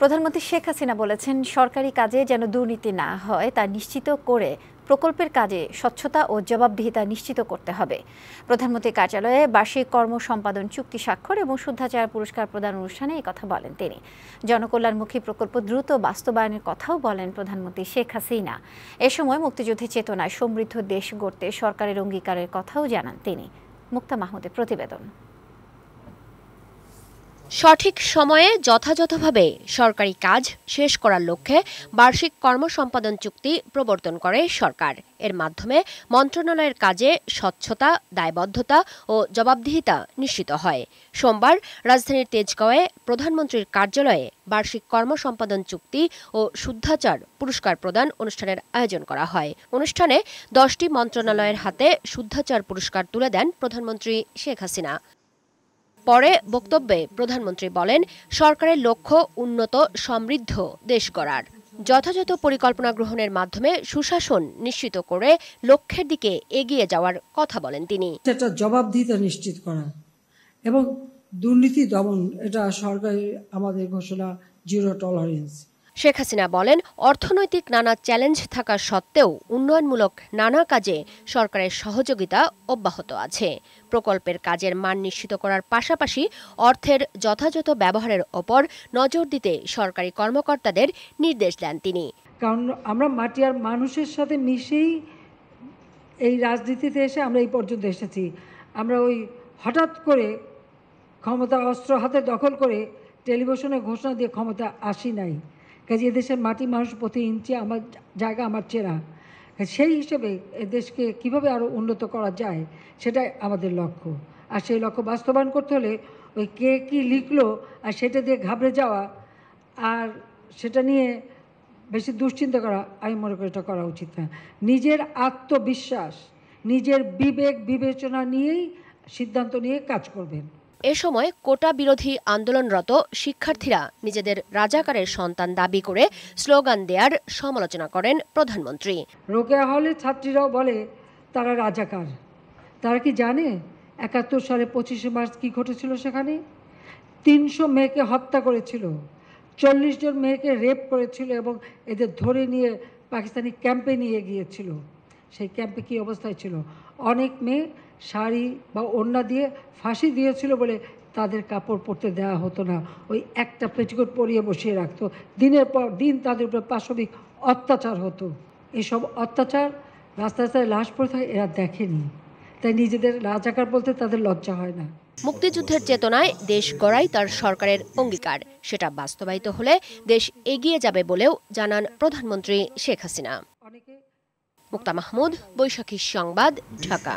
প্রধানমন্ত্রী শেখ হাসিনা বলেছেন, সরকারি কাজে যেন দুর্নীতি না হয় তা নিশ্চিত করে প্রকল্পের কাজে স্বচ্ছতা ও জবাবদিহিতা নিশ্চিত করতে হবে। প্রধানমন্ত্রীর কার্যালয়ে বার্ষিক কর্ম সম্পাদন চুক্তি স্বাক্ষর এবং শুদ্ধাচার পুরস্কার প্রদান অনুষ্ঠানে এই কথা বলেন তিনি। জনকল্যাণমুখী প্রকল্প দ্রুত বাস্তবায়নের কথাও বলেন প্রধানমন্ত্রী শেখ হাসিনা। এ সময় মুক্তিযুদ্ধের চেতনায় সমৃদ্ধ দেশ গড়তে সরকারের অঙ্গীকারের কথাও জানান তিনি। মুক্তা মাহমুদের প্রতিবেদন। সঠিক সময়ে যথাযথভাবে সরকারি কাজ শেষ করার লক্ষ্যে বার্ষিক কর্মসম্পাদন চুক্তি প্রবর্তন করে সরকার। এর মাধ্যমে মন্ত্রণালয়ের কাজে স্বচ্ছতা, দায়বদ্ধতা ও জবাবদিহিতা নিশ্চিত হয়। সোমবার রাজধানীর তেজগাঁওয়ে প্রধানমন্ত্রীর কার্যালয়ে বার্ষিক কর্মসম্পাদন চুক্তি ও শুদ্ধাচার পুরস্কার প্রদান অনুষ্ঠানের আয়োজন করা হয়। অনুষ্ঠানে 10টি মন্ত্রণালয়ের হাতে শুদ্ধাচার পুরস্কার তুলে দেন প্রধানমন্ত্রী শেখ হাসিনা। পরে বক্তব্যে প্রধানমন্ত্রী বলেন, সরকারের লক্ষ্য উন্নত সমৃদ্ধ দেশ গড়ার। যথাযথ পরিকল্পনা গ্রহণের মাধ্যমে সুশাসন নিশ্চিত করে লক্ষ্যের দিকে এগিয়ে যাওয়ার কথা বলেন তিনি। এটা জবাবদিহিতা নিশ্চিত করা এবং দুর্নীতি দমন, এটা সরকারের আমাদের ঘোষণা জিরো টলারেন্স। শেখ হাসিনা বলেন, অর্থনৈতিক নানা চ্যালেঞ্জ থাকা সত্ত্বেও উন্নয়নমূলক নানা কাজে সরকারের সহযোগিতা অব্যাহত আছে। প্রকল্পের কাজের মান নিশ্চিত করার পাশাপাশি অর্থের যথাযথ ব্যবহারের ওপর নজর দিতে সরকারি কর্মকর্তাদের নির্দেশ দেন তিনি। কারণ আমরা মাটি আর মানুষের সাথে মিশেই এই রাজনীতিতে এসে আমরা এই পর্যন্ত এসেছি। আমরা ওই হঠাৎ করে ক্ষমতা অস্ত্র হাতে দখল করে টেলিভিশনে ঘোষণা দিয়ে ক্ষমতা আসি নাই। কাজে এদেশের মাটি মানুষ প্রতি ইঞ্চি আমার জায়গা আমার চেনা। সেই হিসেবে এদেশকে কিভাবে আরও উন্নত করা যায় সেটাই আমাদের লক্ষ্য। আর সেই লক্ষ্য বাস্তবায়ন করতে হলে ওই কে কী লিখলো আর সেটা দিয়ে ঘাবড়ে যাওয়া আর সেটা নিয়ে বেশি দুশ্চিন্তা করা, আমি মনে করি এটা করা উচিত না। নিজের আত্মবিশ্বাস, নিজের বিবেক বিবেচনা নিয়েই সিদ্ধান্ত নিয়ে কাজ করবেন। এ সময় কোটা বিরোধী আন্দোলনরত শিক্ষার্থীরা নিজেদের রাজাকারের সন্তান দাবি করে স্লোগান দেওয়ার সমালোচনা করেন প্রধানমন্ত্রী। রোকেয়া হলে ছাত্রীরাও বলে তারা রাজাকার। তারা কি জানে 71 সালে 25শে মার্চ কী ঘটেছিল? সেখানে 300 মেয়েকে হত্যা করেছিল, 40 জন মেয়েকে রেপ করেছিল এবং এদের ধরে নিয়ে পাকিস্তানি ক্যাম্পে নিয়ে গিয়েছিল। সেই ক্যাম্পে কী অবস্থায় ছিল? অনেক মেয়ে শাড়ি বা ওড়না দিয়ে ফাঁসি দিয়েছিল বলে তাদের কাপড় পরতে দেওয়া হতো না, ওই একটা পেটিকোট পরিয়ে বসিয়ে রাখতো। দিনের পর দিন তাদের উপরে পাশবিক অত্যাচার হতো। এসব অত্যাচার রাস্তায় রাস্তায় লাশ পড়ে থাকে, এরা দেখেনি, তাই নিজেদের রাজাকার বলতে তাদের লজ্জা হয় না। মুক্তিযুদ্ধের চেতনায় দেশ গড়াই তার সরকারের অঙ্গীকার। সেটা বাস্তবায়িত হলে দেশ এগিয়ে যাবে বলেও জানান প্রধানমন্ত্রী শেখ হাসিনা। মুক্তা মাহমুদ, বৈশাখী সংবাদ, ঢাকা।